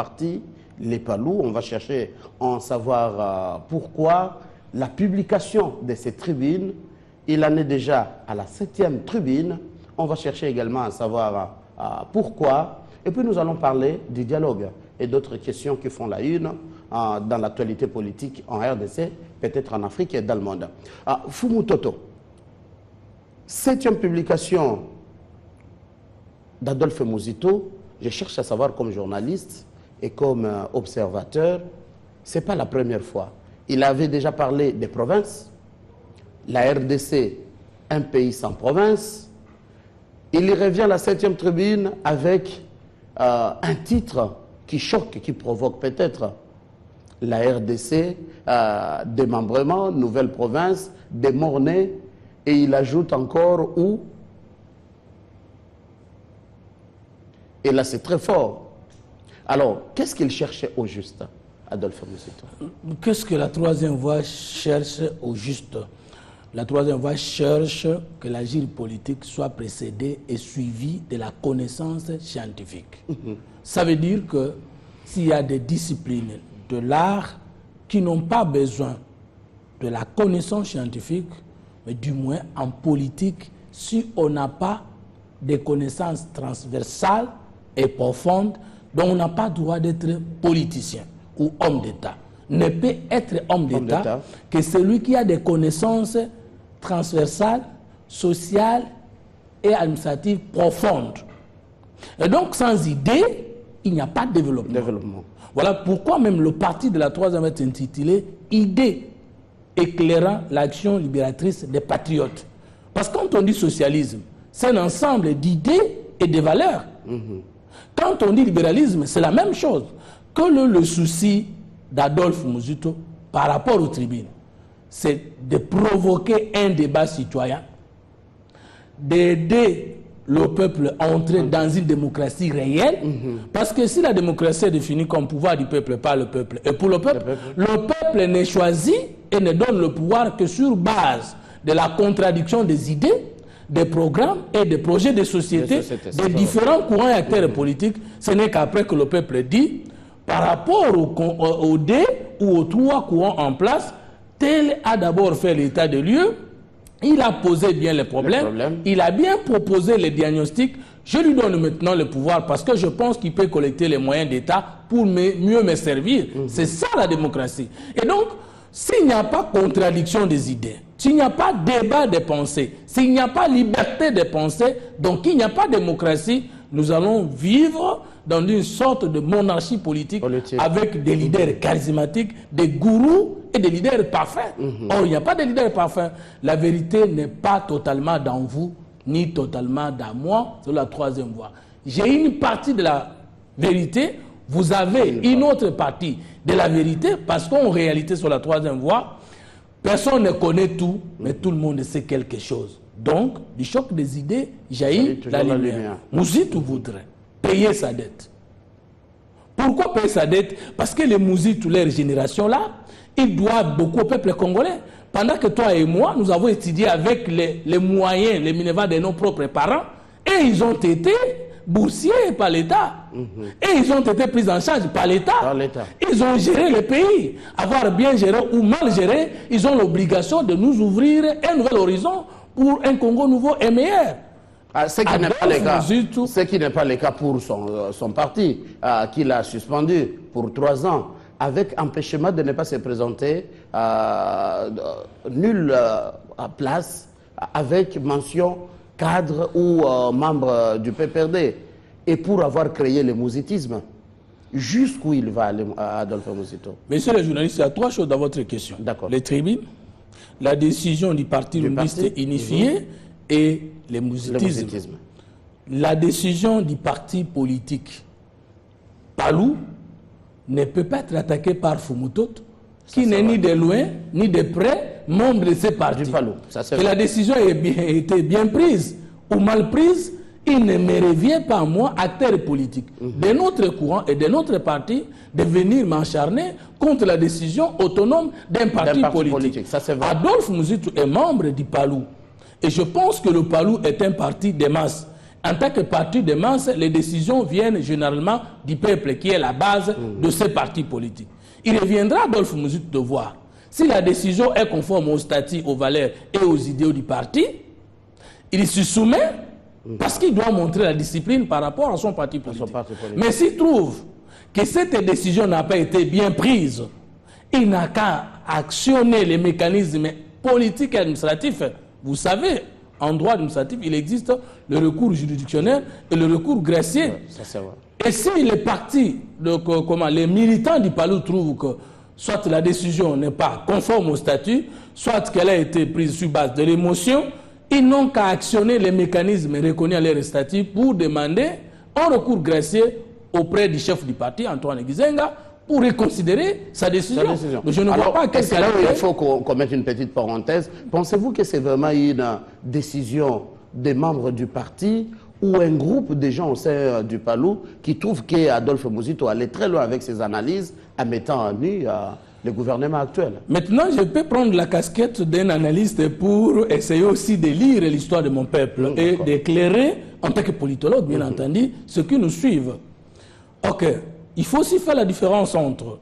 parti, les Palous. On va chercher à en savoir pourquoi la publication de ces tribunes. Il en est déjà à la 7e tribune. On va chercher également à savoir pourquoi. Et puis nous allons parler du dialogue et d'autres questions qui font la une dans l'actualité politique en RDC, peut-être en Afrique et dans le monde. Fumu Toto, 7e publication d'Adolphe Muzito. Je cherche à savoir comme journaliste et comme observateur, ce n'est pas la première fois. Il avait déjà parlé des provinces, la RDC, un pays sans province. Il y revient à la 7e tribune avec un titre qui choque, qui provoque peut-être la RDC, démembrement, nouvelle province, des morts-nés, et il ajoute encore où. Et là, c'est très fort. Alors, qu'est-ce qu'il cherchait au juste, Adolphe Muzito? Qu'est-ce que la 3e voie cherche au juste? La 3e voie cherche que l'agir politique soit précédé et suivi de la connaissance scientifique. Ça veut dire que s'il y a des disciplines de l'art qui n'ont pas besoin de la connaissance scientifique, mais du moins en politique, si on n'a pas des connaissances transversales et profondes, donc on n'a pas le droit d'être politicien ou homme d'État. Ne peut être homme d'État que celui qui a des connaissances transversales, sociales et administratives profondes. Et donc sans idée, il n'y a pas de développement. Voilà pourquoi même le parti de la 3e est intitulé « Idées éclairant l'action libératrice des patriotes ». Parce que quand on dit socialisme, c'est un ensemble d'idées et de valeurs. Quand on dit libéralisme, c'est la même chose. Que le souci d'Adolphe Muzito par rapport aux tribunes, c'est de provoquer un débat citoyen, d'aider le peuple à entrer dans une démocratie réelle, parce que si la démocratie est définie comme pouvoir du peuple par le peuple et pour le peuple n'est choisi et ne donne le pouvoir que sur base de la contradiction des idées, des programmes et des projets de société, des différents courants et acteurs politiques. Ce n'est qu'après que le peuple dit, par rapport aux deux ou aux 3 courants en place, tel a d'abord fait l'état de lieu, il a posé bien les problèmes, il a bien proposé les diagnostics, je lui donne maintenant le pouvoir parce que je pense qu'il peut collecter les moyens d'État pour mieux me servir. C'est ça la démocratie. Et donc, s'il n'y a pas contradiction des idées, s'il n'y a pas débat des pensées, s'il n'y a pas liberté des pensées, donc il n'y a pas de démocratie, nous allons vivre dans une sorte de monarchie politique avec des leaders charismatiques, des gourous et des leaders parfaits. Or, il n'y a pas de leaders parfaits. La vérité n'est pas totalement dans vous, ni totalement dans moi, c'est la 3e voie. J'ai une partie de la vérité, vous avez une autre partie de la vérité, parce qu'en réalité, sur la 3e voie, personne ne connaît tout, mais tout le monde sait quelque chose. Donc, du choc des idées, jaillit la lumière. Muzito voudrait payer sa dette. Pourquoi payer sa dette? Parce que les Muzito, leur génération-là, ils doivent beaucoup au peuple congolais. Pendant que toi et moi, nous avons étudié avec les moyens, les minervas de nos propres parents, et ils ont été boursiers par l'État. Et ils ont été pris en charge par l'État. Ils ont géré le pays. Avoir bien géré ou mal géré, ils ont l'obligation de nous ouvrir un nouvel horizon pour un Congo nouveau et meilleur. Ce qui n'est pas le cas pour son parti, qu'il a suspendu pour 3 ans, avec empêchement de ne pas se présenter nulle place, avec mention cadre ou membre du PPRD, et pour avoir créé le mouzitisme. Jusqu'où il va aller, Adolphe Muzito? Monsieur le journaliste, il y a 3 choses dans votre question. Les tribunes, la décision du parti Lundiste unifié et le mouzitisme. La décision du parti politique Palou ne peut pas être attaquée par Fumu Toto, qui n'est ni de loin ni de près membre de ce parti. Et la décision a été bien prise ou mal prise, il ne me revient pas à moi, acteur politique de notre courant et de notre parti, de venir m'acharner contre la décision autonome d'un parti politique. Adolphe Muzito est membre du Palou. Et je pense que le Palou est un parti de masse. En tant que parti de masse, les décisions viennent généralement du peuple qui est la base de ces partis politiques. Il reviendra à Adolphe Muzitu de voir si la décision est conforme au statut, aux valeurs et aux idéaux du parti. Il se soumet parce qu'il doit montrer la discipline par rapport à son parti politique. Mais s'il trouve que cette décision n'a pas été bien prise, il n'a qu'à actionner les mécanismes politiques et administratifs. Vous savez, en droit administratif, il existe le recours juridictionnel et le recours gracieux. Ouais, ça c'est vrai. Et si les partis, les militants du Palou trouvent que soit la décision n'est pas conforme au statut, soit qu'elle a été prise sur base de l'émotion, ils n'ont qu'à actionner les mécanismes reconnus à leur statut pour demander un recours gracieux auprès du chef du parti, Antoine Gizenga, pour reconsidérer sa décision. Mais je ne vois pas qu'est-ce que là où il faut qu'on mette une petite parenthèse. Pensez-vous que c'est vraiment une décision des membres du parti ou un groupe de gens au sein du Palou qui trouvent qu'Adolphe Muzitu allait très loin avec ses analyses en mettant en nu le gouvernement actuel? Maintenant, je peux prendre la casquette d'un analyste pour essayer aussi de lire l'histoire de mon peuple et d'éclairer, en tant que politologue, bien entendu, ceux qui nous suivent. Ok. Il faut aussi faire la différence entre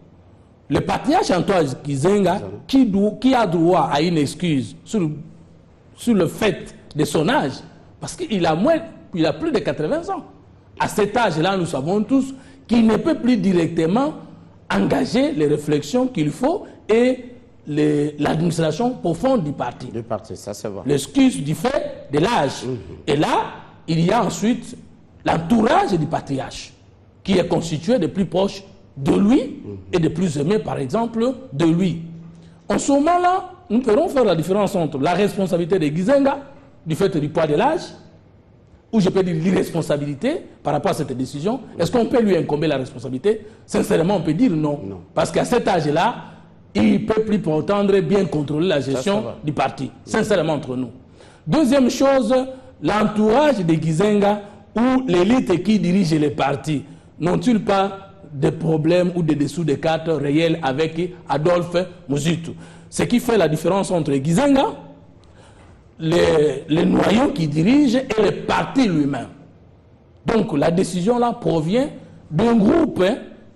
le patriarche Antoine Gizenga, qui a droit à une excuse sur le fait de son âge, parce qu'il a plus de 80 ans. À cet âge-là, nous savons tous qu'il ne peut plus directement engager les réflexions qu'il faut et l'administration profonde du parti. Du parti, ça c'est vrai. L'excuse du fait de l'âge. Et là, il y a ensuite l'entourage du patriarche, qui est constitué de plus proches de lui et de plus aimés, par exemple, de lui. En ce moment-là, nous pourrons faire la différence entre la responsabilité de Gizenga, du fait du poids de l'âge, ou je peux dire l'irresponsabilité par rapport à cette décision. Est-ce qu'on peut lui incomber la responsabilité? Sincèrement, on peut dire non. Parce qu'à cet âge-là, il ne peut plus prétendre bien contrôler la gestion du parti. Sincèrement, entre nous. Deuxième chose, l'entourage de Gizenga ou l'élite qui dirige les partis n'ont-ils pas de problèmes ou de dessous de cartes réels avec Adolphe Muzitu? Ce qui fait la différence entre Gizenga, les noyaux qui dirigent et le parti lui-même. Donc la décision là provient d'un groupe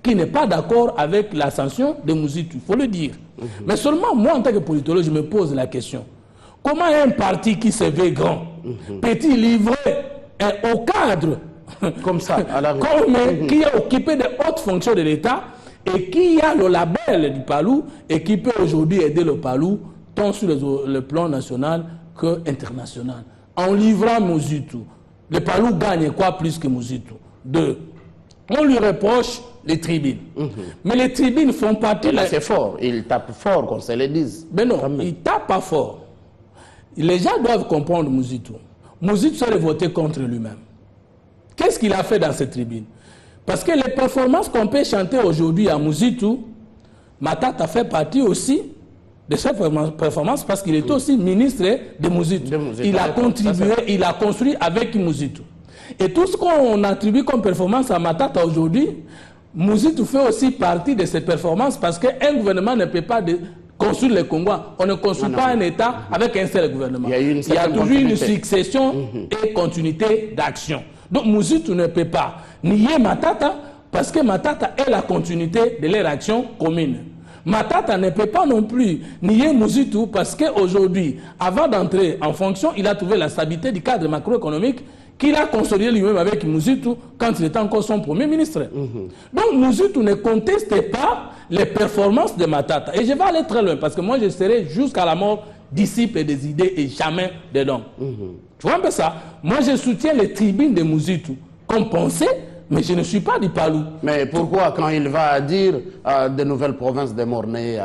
qui n'est pas d'accord avec l'ascension de Muzitu, il faut le dire. Mais seulement moi, en tant que politologue, je me pose la question. Comment un parti qui se veut grand peut-il livrer au cadre comme ça, qui est occupé de hautes fonctions de l'État et qui a le label du Palou et qui peut aujourd'hui aider le Palou tant sur le plan national que international. En livrant Muzitu, le Palou gagne quoi plus que Muzitu? Deux, on lui reproche les tribunes. Mais les tribunes font partie... Là, c'est fort, il tape fort, qu'on se le dise. Mais non, il ne tape pas fort. Les gens doivent comprendre Muzitu. Muzitu serait voté contre lui-même. Qu'est-ce qu'il a fait dans cette tribune? Parce que les performances qu'on peut chanter aujourd'hui à Muzitu, Matata fait partie aussi de cette performance parce qu'il est aussi ministre de Muzitu. Il a contribué, il a construit avec Muzitu. Et tout ce qu'on attribue comme performance à Matata aujourd'hui, Muzitu fait aussi partie de ces performances parce qu'un gouvernement ne peut pas construire le Congo. On ne construit pas un État avec un seul gouvernement. Il y a toujours une succession et continuité d'action. Donc Muzitu ne peut pas nier Matata parce que Matata est la continuité de leur action commune. Matata ne peut pas non plus nier Muzitu parce qu'aujourd'hui, avant d'entrer en fonction, il a trouvé la stabilité du cadre macroéconomique qu'il a consolidé lui-même avec Muzitu quand il était encore son premier ministre. Donc Muzitu ne conteste pas les performances de Matata. Et je vais aller très loin parce que moi je serai jusqu'à la mort disciple des idées et jamais de l'homme. Tu vois un peu ça? Moi je soutiens les tribunes de Muzitu comme pensée, mais je ne suis pas du Palou. Mais pourquoi quand il va dire de nouvelles provinces de Mornay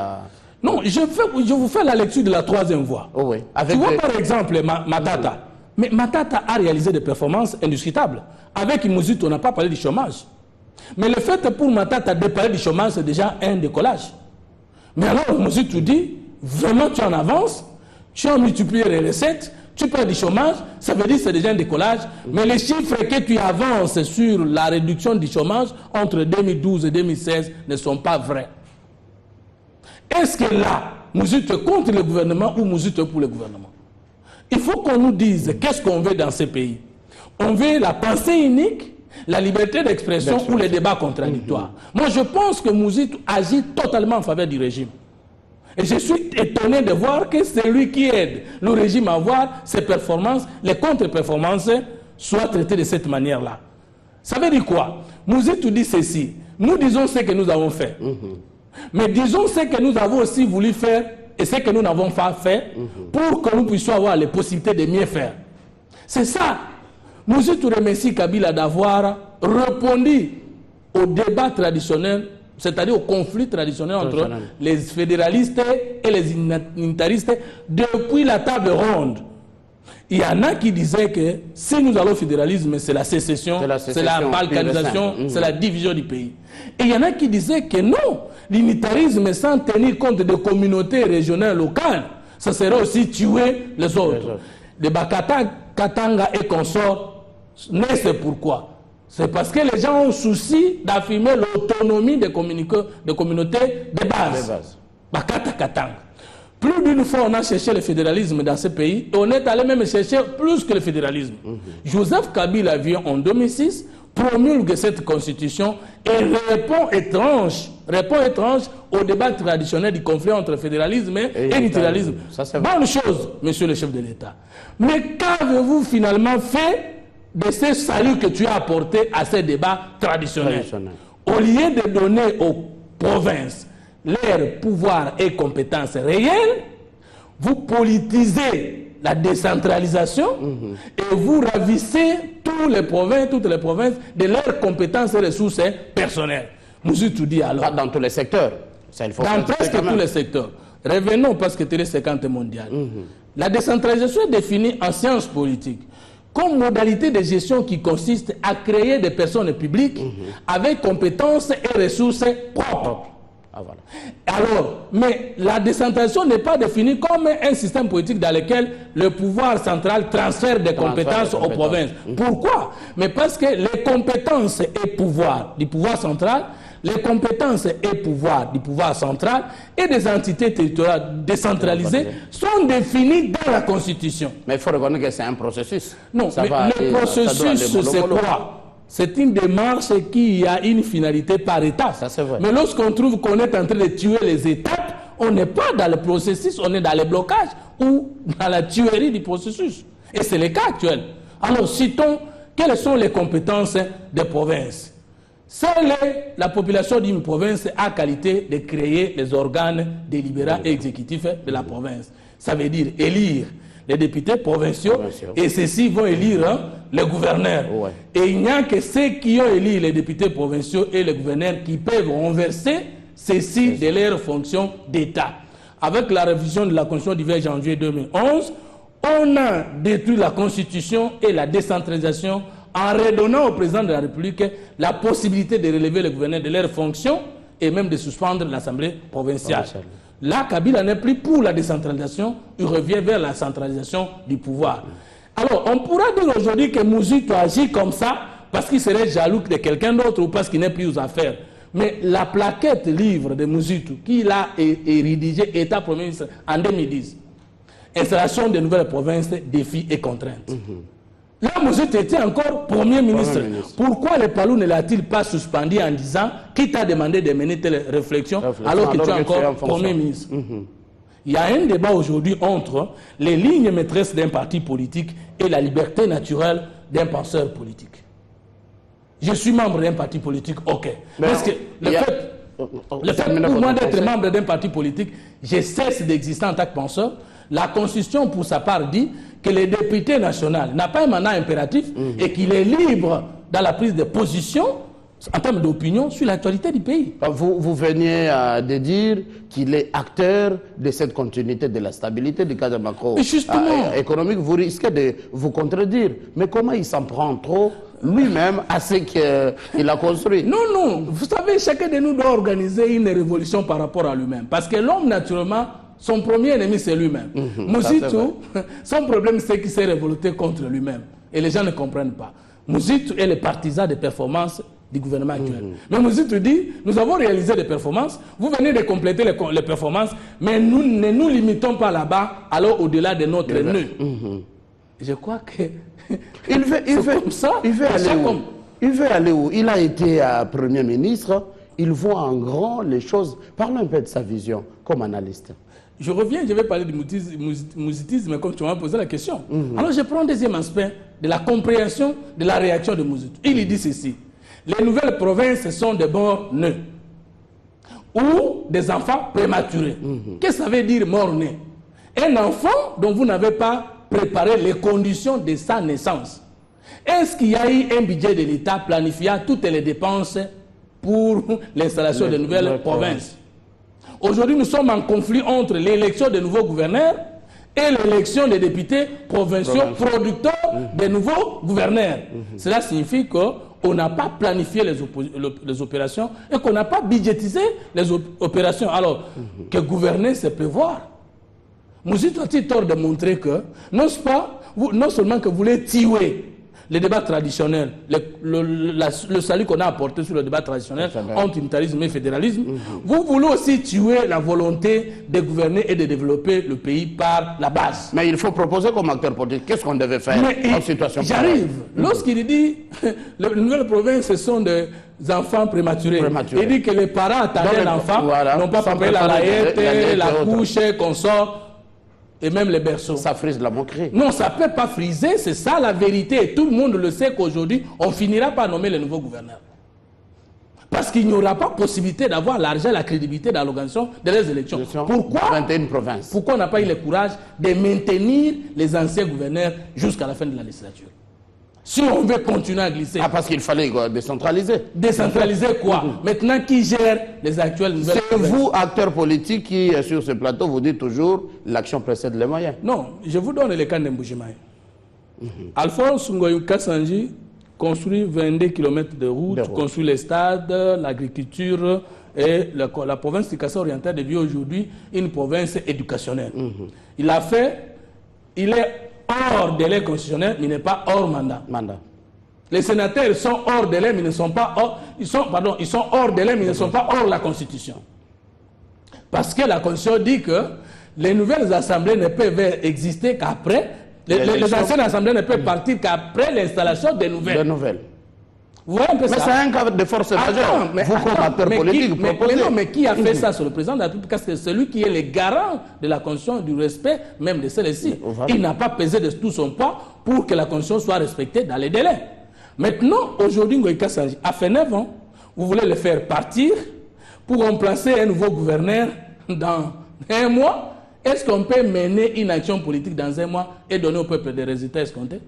Non, je vous fais la lecture de la troisième voie. Oh oui. Tu vois par exemple Matata. Mais Matata a réalisé des performances indiscutables. Avec Muzitu, on n'a pas parlé du chômage. Mais le fait pour Matata de parler du chômage, c'est déjà un décollage. Mais alors Muzitu dit, vraiment tu en avances, tu as multiplié les recettes, tu parles du chômage, ça veut dire que c'est déjà un décollage. Mais les chiffres que tu avances sur la réduction du chômage entre 2012 et 2016 ne sont pas vrais. Est-ce que là, Muzitu est contre le gouvernement ou Muzitu est pour le gouvernement? Il faut qu'on nous dise qu'est-ce qu'on veut dans ce pays. On veut la pensée unique, la liberté d'expression ou les débats contradictoires. Moi, je pense que Mouzitou agit totalement en faveur du régime. Et je suis étonné de voir que c'est lui qui aide le régime à voir ses performances, les contre-performances, soient traitées de cette manière-là. Ça veut dire quoi? Mouzitou dit ceci. Nous disons ce que nous avons fait. Mais disons ce que nous avons aussi voulu faire et ce que nous n'avons pas fait pour que nous puissions avoir les possibilités de mieux faire. C'est ça. Mouzitou remercie Kabila d'avoir répondu au débat traditionnel, c'est-à-dire au conflit traditionnel entre les fédéralistes et les unitaristes depuis la table ronde. Il y en a qui disaient que si nous allons au fédéralisme, c'est la sécession, c'est la balkanisation, c'est la division du pays. Et il y en a qui disaient que non, l'unitarisme sans tenir compte des communautés régionales locales, ça serait aussi tuer les autres. Les Bakata, Katanga et consorts, c'est pourquoi. C'est parce que les gens ont souci d'affirmer l'autonomie des communautés de base. Bakata, Katanga. Plus d'une fois, on a cherché le fédéralisme dans ce pays et on est allé même chercher plus que le fédéralisme. Joseph Kabila vient en 2006, promulgue cette constitution et répond étrange au débat traditionnel du conflit entre fédéralisme et unitarisme. Bonne chose, monsieur le chef de l'État. Mais qu'avez-vous finalement fait de ce salut que tu as apporté à ces débats traditionnels? Au lieu de donner aux provinces leur pouvoir et compétences réelles, vous politisez la décentralisation et vous ravissez toutes les provinces de leurs compétences et ressources personnelles. Mouzitou dit alors. Pas dans tous les secteurs. Ça, il faut dans presque tous les secteurs. Revenons parce que Télé 50 est mondial. La décentralisation est définie en sciences politiques comme modalité de gestion qui consiste à créer des personnes publiques avec compétences et ressources propres. Voilà. Alors, mais la décentralisation n'est pas définie comme un système politique dans lequel le pouvoir central transfère des compétences aux provinces. Pourquoi? Mais parce que les compétences et pouvoirs du pouvoir central, les compétences et pouvoirs du pouvoir central et des entités territoriales décentralisées sont définis dans la Constitution. Mais il faut reconnaître que c'est un processus. Non, mais le processus, c'est quoi? C'est une démarche qui a une finalité par étape. Mais lorsqu'on trouve qu'on est en train de tuer les étapes, on n'est pas dans le processus, on est dans le blocage ou dans la tuerie du processus. Et c'est le cas actuel. Alors, citons quelles sont les compétences des provinces. Seule la population d'une province a qualité de créer les organes délibérants et exécutifs de la province. Ça veut dire élire les députés provinciaux et ceux-ci vont élire les gouverneurs. Et il n'y a que ceux qui ont élu les députés provinciaux et les gouverneurs qui peuvent renverser ceux-ci de leurs fonctions d'État. Avec la révision de la Constitution du 20 janvier 2011, on a détruit la Constitution et la décentralisation en redonnant au président de la République la possibilité de relever les gouverneurs de leurs fonctions et même de suspendre l'Assemblée provinciale. Là, Kabila n'est plus pour la décentralisation, il revient vers la centralisation du pouvoir. Alors, on pourra dire aujourd'hui que Mouzitou agit comme ça parce qu'il serait jaloux de quelqu'un d'autre ou parce qu'il n'est plus aux affaires. Mais la plaquette livre de Mouzitou, qu'il a rédigé État Premier ministre en 2010, installation de nouvelles provinces, défis et contraintes. Là, Mouzitou était encore Premier ministre. Pourquoi le Palou ne l'a-t-il pas suspendu en disant qui t'a demandé de mener telle réflexion alors que tu es encore Premier ministre? Il y a un débat aujourd'hui entre les lignes maîtresses d'un parti politique et la liberté naturelle d'un penseur politique. Je suis membre d'un parti politique, ok. Parce que le fait pour moi d'être membre d'un parti politique, je cesse d'exister en tant que penseur. La Constitution, pour sa part, dit que le député national n'a pas un mandat impératif et qu'il est libre dans la prise de position en termes d'opinion sur l'actualité du pays. Vous veniez de dire qu'il est acteur de cette continuité de la stabilité du cadre macro-économique. Vous risquez de vous contredire. Mais comment il s'en prend trop lui-même à ce qu'il a construit? Non. Vous savez, chacun de nous doit organiser une révolution par rapport à lui-même. Parce que l'homme, naturellement, son premier ennemi, c'est lui-même. Mouzitou, son problème, c'est qu'il s'est révolté contre lui-même. Et les gens ne comprennent pas. Mouzitou est le partisan des performances du gouvernement actuel. Mais Mouzitou dit, nous avons réalisé des performances, vous venez de compléter les performances, mais nous ne nous limitons pas là-bas, alors au-delà de notre nœud. Je crois que il veut aller où? Il a été Premier ministre, il voit en grand les choses. Parlons un peu de sa vision comme analyste. Je reviens, je vais parler du mouzitisme comme tu m'as posé la question. Alors je prends un deuxième aspect de la compréhension de la réaction de Mouzitou. Il dit ceci: les nouvelles provinces sont des morts-nés ou des enfants prématurés. Qu'est-ce que ça veut dire mort-né? Un enfant dont vous n'avez pas préparé les conditions de sa naissance. Est-ce qu'il y a eu un budget de l'État planifiant toutes les dépenses pour l'installation de nouvelles provinces? Aujourd'hui, nous sommes en conflit entre l'élection des nouveaux gouverneurs et l'élection des députés provinciaux producteurs des nouveaux gouverneurs. Cela signifie qu'on n'a pas planifié les opérations et qu'on n'a pas budgétisé les opérations. Alors, que gouverner, c'est prévoir. Mouzitou a-t-il tort de montrer que, non seulement que vous voulez tuer les débats traditionnels, le salut qu'on a apporté sur le débat traditionnel entre unitarisme et fédéralisme, vous voulez aussi tuer la volonté de gouverner et de développer le pays par la base. Mais il faut proposer comme acteur politique. Qu'est-ce qu'on devait faire en situation pareille? J'arrive. Lorsqu'il dit les nouvelles provinces, ce sont des enfants prématurés. Il dit que les parents attendaient l'enfant, n'ont pas préparé la layette, la couche, consort. Et même les berceaux. Ça frise la moquerie. Non, ça ne peut pas friser, c'est ça la vérité. Et tout le monde le sait qu'aujourd'hui, on finira par nommer les nouveaux gouverneurs. Parce qu'il n'y aura pas possibilité d'avoir l'argent, la crédibilité dans l'organisation des élections. Pourquoi 21 provinces. Pourquoi on n'a pas eu le courage de maintenir les anciens gouverneurs jusqu'à la fin de la législature? Si on veut continuer à glisser... Ah, parce qu'il fallait décentraliser. Décentraliser quoi? Maintenant, qui gère les actuelles nouvelles provinces? C'est vous, acteur politique, qui, sur ce plateau, vous dites toujours l'action précède les moyens. Non, je vous donne le cas d'Mboujimaï. Alphonse Ngoyou Kassanji construit 22 km de route, construit les stades, l'agriculture et la province du Kassai oriental devient aujourd'hui une province éducationnelle. Il a fait... Il est hors délai constitutionnel, mais il n'est pas hors mandat. Les sénateurs sont hors délai, mais ils ne sont pas hors... Ils sont hors délai, mais ils ne sont pas hors la Constitution. Parce que la Constitution dit que les nouvelles assemblées ne peuvent exister qu'après... Les anciennes assemblées ne peuvent partir qu'après l'installation des nouvelles. Vous voyez un peu ça? Mais c'est un cas de force majeure. Vous, comme acteur politique, vous proposez. Mais qui a fait ça sur le président de la République? Parce que c'est celui qui est le garant de la Constitution, du respect même de celle-ci. Il n'a pas pesé de tout son poids pour que la Constitution soit respectée dans les délais. Maintenant, aujourd'hui, Ngoï Kassanji a fait 9 ans. Vous voulez le faire partir pour remplacer un nouveau gouverneur dans 1 mois. Est-ce qu'on peut mener une action politique dans 1 mois et donner au peuple des résultats escomptés?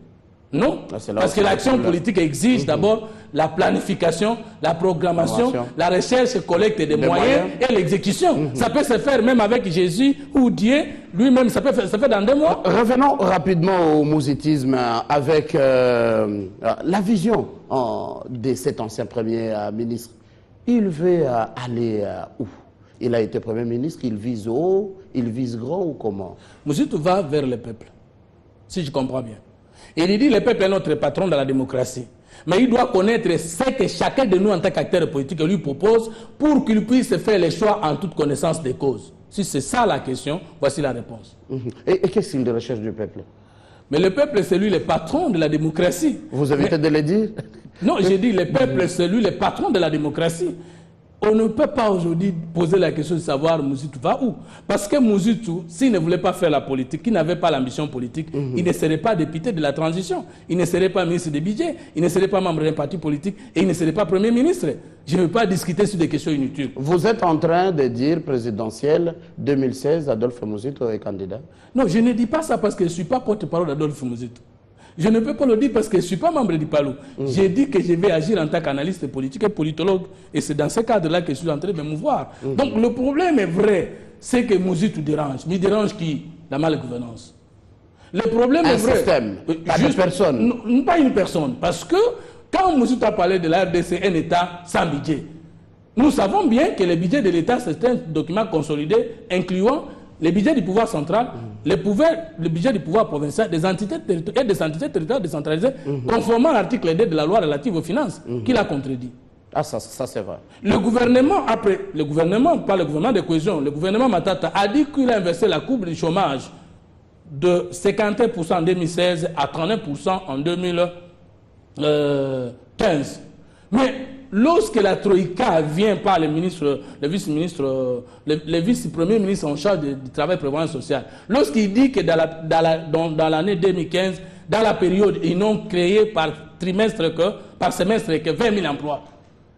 Non, parce que l'action politique exige d'abord la planification, la programmation, la recherche, collecte des moyens et l'exécution. Ça peut se faire même avec Jésus ou Dieu lui-même, ça peut se faire dans 2 mois. Revenons rapidement au mouzitisme avec la vision de cet ancien Premier ministre. Il veut aller où? Il a été Premier ministre, il vise haut, il vise grand ou comment? Mouzitou va vers le peuple, si je comprends bien. Il dit le peuple est notre patron de la démocratie. Mais il doit connaître ce que chacun de nous en tant qu'acteur politique lui propose pour qu'il puisse faire les choix en toute connaissance des causes. Si c'est ça la question, voici la réponse. Et qu'est-ce qu'il recherche du peuple? Mais le peuple, c'est lui le patron de la démocratie. Vous évitez de le dire? Non, j'ai dit le peuple, c'est lui le patron de la démocratie. On ne peut pas aujourd'hui poser la question de savoir Mouzitou va où. Parce que Mouzitou, s'il ne voulait pas faire la politique, il n'avait pas l'ambition politique, il ne serait pas député de la transition, il ne serait pas ministre des budgets, il ne serait pas membre d'un parti politique et il ne serait pas Premier ministre. Je ne veux pas discuter sur des questions inutiles. Vous êtes en train de dire présidentielle 2016, Adolphe Mouzitou est candidat? Non, je ne dis pas ça parce que je ne suis pas porte-parole d'Adolphe Mouzitou. Je ne peux pas le dire parce que je ne suis pas membre du PALU. J'ai dit que je vais agir en tant qu'analyste politique et politologue. Et c'est dans ce cadre-là que je suis en train de me mouvoir. Donc le problème est vrai. C'est que Mouzitou dérange. Mais il dérange qui? La malgouvernance. Le problème est vrai. Un système, pas une personne. Non, pas une personne. Parce que quand Mouzitou a parlé de la RDC, un État sans budget, nous savons bien que le budget de l'État, c'est un document consolidé incluant le budget du pouvoir central, le budget du pouvoir provincial, des entités et des entités territoriales décentralisées, conformément à l'article 2 de la loi relative aux finances, qui l'a contredit. Ah, ça c'est vrai. Le gouvernement, pas le gouvernement de cohésion, le gouvernement Matata a dit qu'il a inversé la courbe du chômage de 51% en 2016 à 39% en 2015. Mais lorsque la Troïka vient par les ministres, les vice-premiers ministres en charge du travail et prévoyance sociale, lorsqu'il dit que dans l'année 2015, dans la période, ils n'ont créé par semestre que 20 000 emplois,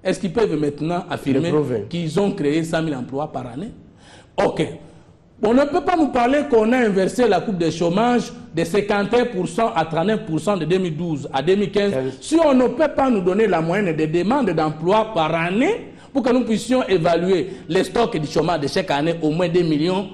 est-ce qu'ils peuvent maintenant affirmer qu'ils ont créé 100 000 emplois par année? Ok. On ne peut pas nous parler qu'on a inversé la courbe de chômage de 51% à 39% de 2012 à 2015 si on ne peut pas nous donner la moyenne des demandes d'emploi par année pour que nous puissions évaluer les stocks de chômage de chaque année, au moins 2 millions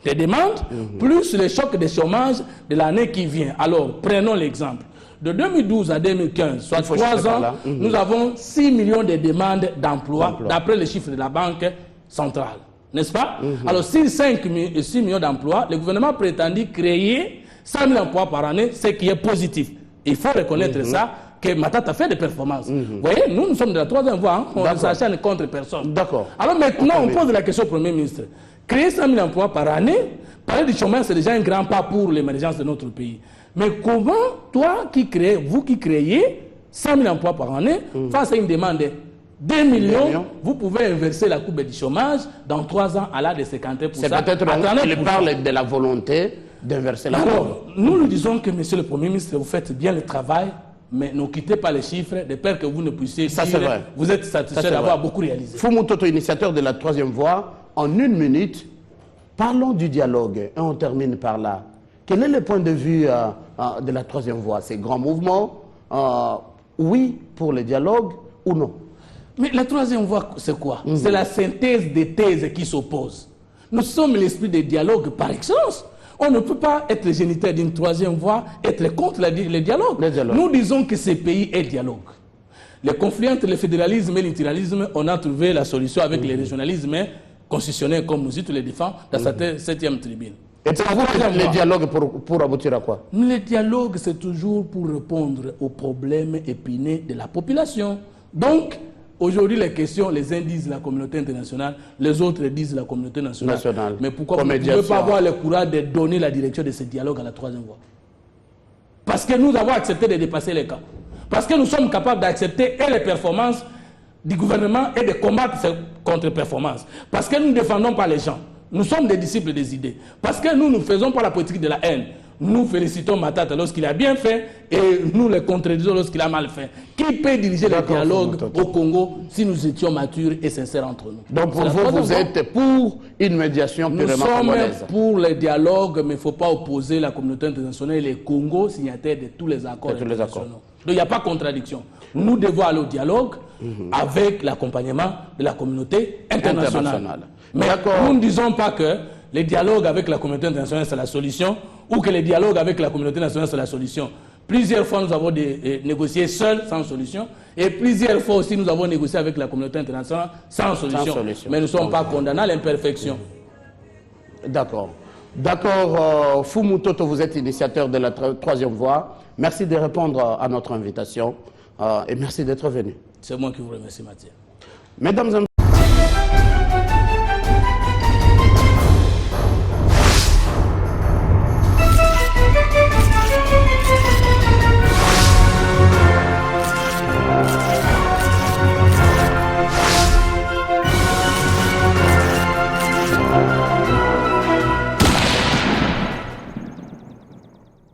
de demandes, plus les chocs de chômage de l'année qui vient. Alors, prenons l'exemple. De 2012 à 2015, soit 3 ans, nous avons 6 millions de demandes d'emploi d'après les chiffres de la Banque centrale. N'est-ce pas? Alors, si 6 millions d'emplois, le gouvernement prétendit créer 100 000 emplois par année, ce qui est positif. Il faut reconnaître ça, que Matata fait des performances. Vous voyez, nous sommes de la troisième voie, hein, on ne s'acharne contre personne. D'accord. Alors maintenant, on pose la question au Premier ministre. Créer 100 000 emplois par année, parler du chômage, c'est déjà un grand pas pour l'émergence de notre pays. Mais comment, vous qui créez 100 000 emplois par année, face à une demande de 2 millions, vous pouvez inverser la courbe du chômage dans 3 ans à l'âge de 50%. C'est peut-être qu'il parle de la volonté d'inverser la courbe. Alors, nous nous disons que, monsieur le Premier ministre, vous faites bien le travail, mais ne quittez pas les chiffres, de peur que vous ne puissiez dire vous êtes satisfait d'avoir beaucoup réalisé. Fumou Toto, initiateur de la troisième voie, en 1 minute, parlons du dialogue et on termine par là. Quel est le point de vue de la troisième voie? Ces grands mouvements, oui pour le dialogue ou non? Mais la troisième voie, c'est quoi? C'est la synthèse des thèses qui s'opposent. Nous sommes l'esprit de dialogue par excellence. On ne peut pas être géniteur d'une troisième voie, être contre le dialogue. Nous disons que ce pays est dialogue. Les conflits entre le fédéralisme et l'intégralisme, on a trouvé la solution avec le régionalisme constitutionnel, comme nous dit, tous les défends, dans cette 7e tribune. Et pour vous, le dialogue pour aboutir à quoi? Le dialogue, c'est toujours pour répondre aux problèmes épineux de la population. Donc, aujourd'hui, les questions, les uns disent la communauté internationale, les autres disent la communauté nationale. Mais pourquoi vous ne pouvez pas avoir le courage de donner la direction de ce dialogue à la troisième voie? Parce que nous avons accepté de dépasser les cas. Parce que nous sommes capables d'accepter les performances du gouvernement et de combattre ces contre-performances. Parce que nous ne défendons pas les gens. Nous sommes des disciples des idées. Parce que nous ne faisons pas la politique de la haine. Nous félicitons Matata lorsqu'il a bien fait et nous le contredisons lorsqu'il a mal fait. Qui peut diriger le dialogue au Congo si nous étions matures et sincères entre nous? Donc pour vous, vous êtes pour une médiation purement congolaise? Nous sommes pour le dialogue, mais il ne faut pas opposer la communauté internationale et les Congos signataires de tous les accords internationaux. Donc il n'y a pas de contradiction. Nous devons aller au dialogue avec l'accompagnement de la communauté internationale. Mais nous ne disons pas que le dialogue avec la communauté internationale c'est la solution ou que le dialogue avec la communauté nationale c'est la solution. Plusieurs fois nous avons négocié seuls sans solution et plusieurs fois aussi nous avons négocié avec la communauté internationale sans solution. Mais nous ne sommes pas condamnés à l'imperfection. D'accord. D'accord, Fumou Toto, vous êtes initiateur de la troisième voie. Merci de répondre à notre invitation et merci d'être venu. C'est moi qui vous remercie, Mathieu. Mesdames et